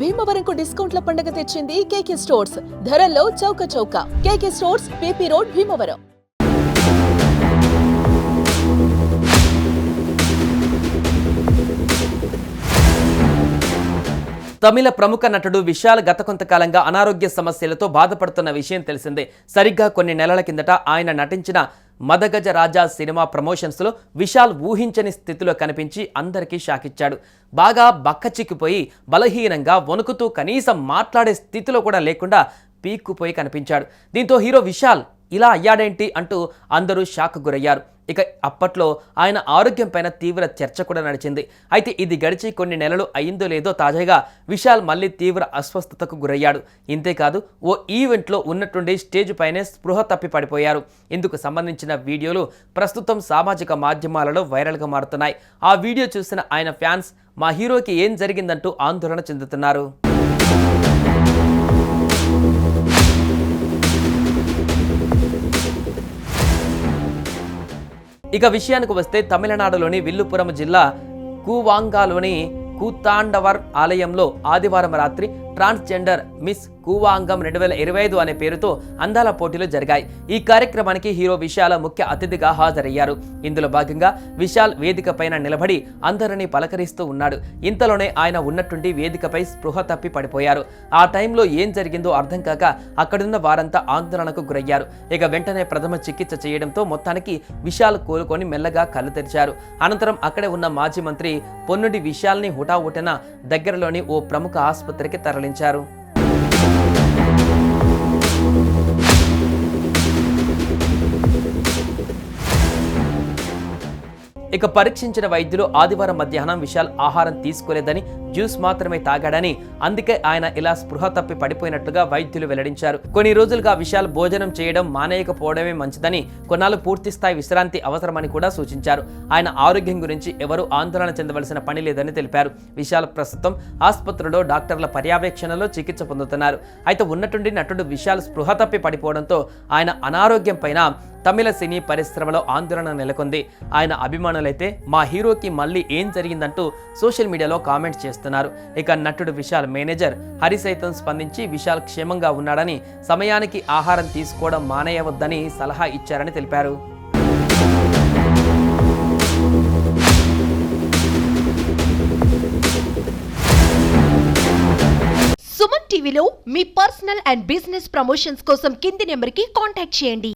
భీమవరంకు డిస్కౌంట్ల పండుగ తెచ్చింది కేకే స్టోర్స్. ధరల్లో చౌక చౌక. KK stores, PP road, Bhimavaram. Tamil ప్రముఖ నటుడు విశాల్ గత కొంతకాలంగా అనారోగ్య సమస్యలతో బాధపడుతున్న విషయం తెలిసిందే. సరిగ్గా కొన్ని నెలల కిందట ఆయన నటించిన మదగజ రాజా సినిమా ప్రమోషన్స్లో విశాల్ ఊహించని స్థితిలో కనిపించి అందరికీ షాక్ ఇచ్చాడు. బాగా బక్కచిక్కిపోయి బలహీనంగా వణుకుతూ కనీసం మాట్లాడే స్థితిలో కూడా లేకుండా పీక్కుపోయి కనిపించాడు. దీంతో హీరో విశాల్ ఇలా అయ్యాడేంటి అంటూ అందరూ షాక్ గురయ్యారు. ఇక అప్పట్లో ఆయన ఆరోగ్యం పైన తీవ్ర చర్చ కూడా నడిచింది. అయితే ఇది గడిచి కొన్ని నెలలు అయిందో లేదో తాజాగా విశాల్ మళ్ళీ తీవ్ర అస్వస్థతకు గురయ్యాడు. ఇంతేకాదు ఓ ఈవెంట్లో ఉన్నట్టుండి స్టేజ్ పైనే స్పృహ తప్పి పడిపోయారు. ఇందుకు సంబంధించిన వీడియోలు ప్రస్తుతం సామాజిక మాధ్యమాలలో వైరల్గా మారుతున్నాయి. ఆ వీడియో చూసిన ఆయన ఫ్యాన్స్ మా హీరోకి ఏం జరిగిందంటూ ఆందోళన చెందుతున్నారు. ఇక విషయానికి వస్తే తమిళనాడులోని విల్లుపురం జిల్లా కూవాంగాలోని కూతాండవర్ ఆలయంలో ఆదివారం రాత్రి ట్రాన్స్జెండర్ మిస్ కూవాంగం 2025 అనే పేరుతో అందాల పోటీలు జరిగాయి. ఈ కార్యక్రమానికి హీరో విశాల్ ముఖ్య అతిథిగా హాజరయ్యారు. ఇందులో భాగంగా విశాల్ వేదిక పైన నిలబడి అందరినీ పలకరిస్తూ ఉన్నాడు. ఇంతలోనే ఆయన ఉన్నట్టుండి వేదికపై స్పృహ తప్పి పడిపోయారు. ఆ టైంలో ఏం జరిగిందో అర్థం కాక అక్కడున్న వారంతా ఆందోళనకు గురయ్యారు. ఇక వెంటనే ప్రథమ చికిత్స చేయడంతో మొత్తానికి విశాల్ కోలుకొని మెల్లగా కళ్ళు తెరిచారు. అనంతరం అక్కడే ఉన్న మాజీ మంత్రి పొన్నుడి విశాల్ని హుటాహుటిన దగ్గరలోని ఓ ప్రముఖ ఆసుపత్రికి తరలించారు. ఇక పరీక్షించిన వైద్యులు ఆదివారం మధ్యాహ్నం విశాల్ ఆహారం తీసుకోలేదని, జ్యూస్ మాత్రమే తాగాడని, అందుకే ఆయన ఇలా స్పృహ తప్పి పడిపోయినట్లుగా వైద్యులు వెల్లడించారు. కొన్ని రోజులుగా విశాల్ భోజనం చేయడం మానేయకపోవడమే మంచిదని, కొన్నాళ్ళు పూర్తిస్థాయి విశ్రాంతి అవసరమని కూడా సూచించారు. ఆయన ఆరోగ్యం గురించి ఎవరూ ఆందోళన చెందవలసిన పని లేదని తెలిపారు. విశాల్ ప్రస్తుతం ఆసుపత్రిలో డాక్టర్ల పర్యవేక్షణలో చికిత్స పొందుతున్నారు. అయితే ఉన్నట్టుండి నటుడు విశాల్ స్పృహ తప్పి పడిపోవడంతో ఆయన అనారోగ్యం పైన తమిళ సినీ పరిశ్రమలో ఆందోళన నెలకొంది. ఆయన అభిమానులైతే మా హీరోకి మళ్ళీ ఏం జరిగిందంటూ సోషల్ మీడియాలో కామెంట్స్ చేస్తున్నారు. ఇక నటుడు విశాల్ మేనేజర్ హరి సైతం స్పందించి విశాల్ క్షేమంగా ఉన్నాడని, సమయానికి ఆహారం తీసుకోవడం మానేయవద్దని సలహా ఇచ్చారని తెలిపారు. సుమన్ టీవీలో మీ పర్సనల్ అండ్ బిజినెస్ ప్రమోషన్స్ కోసం కింది నెంబర్కి కాంటాక్ట్ చేయండి.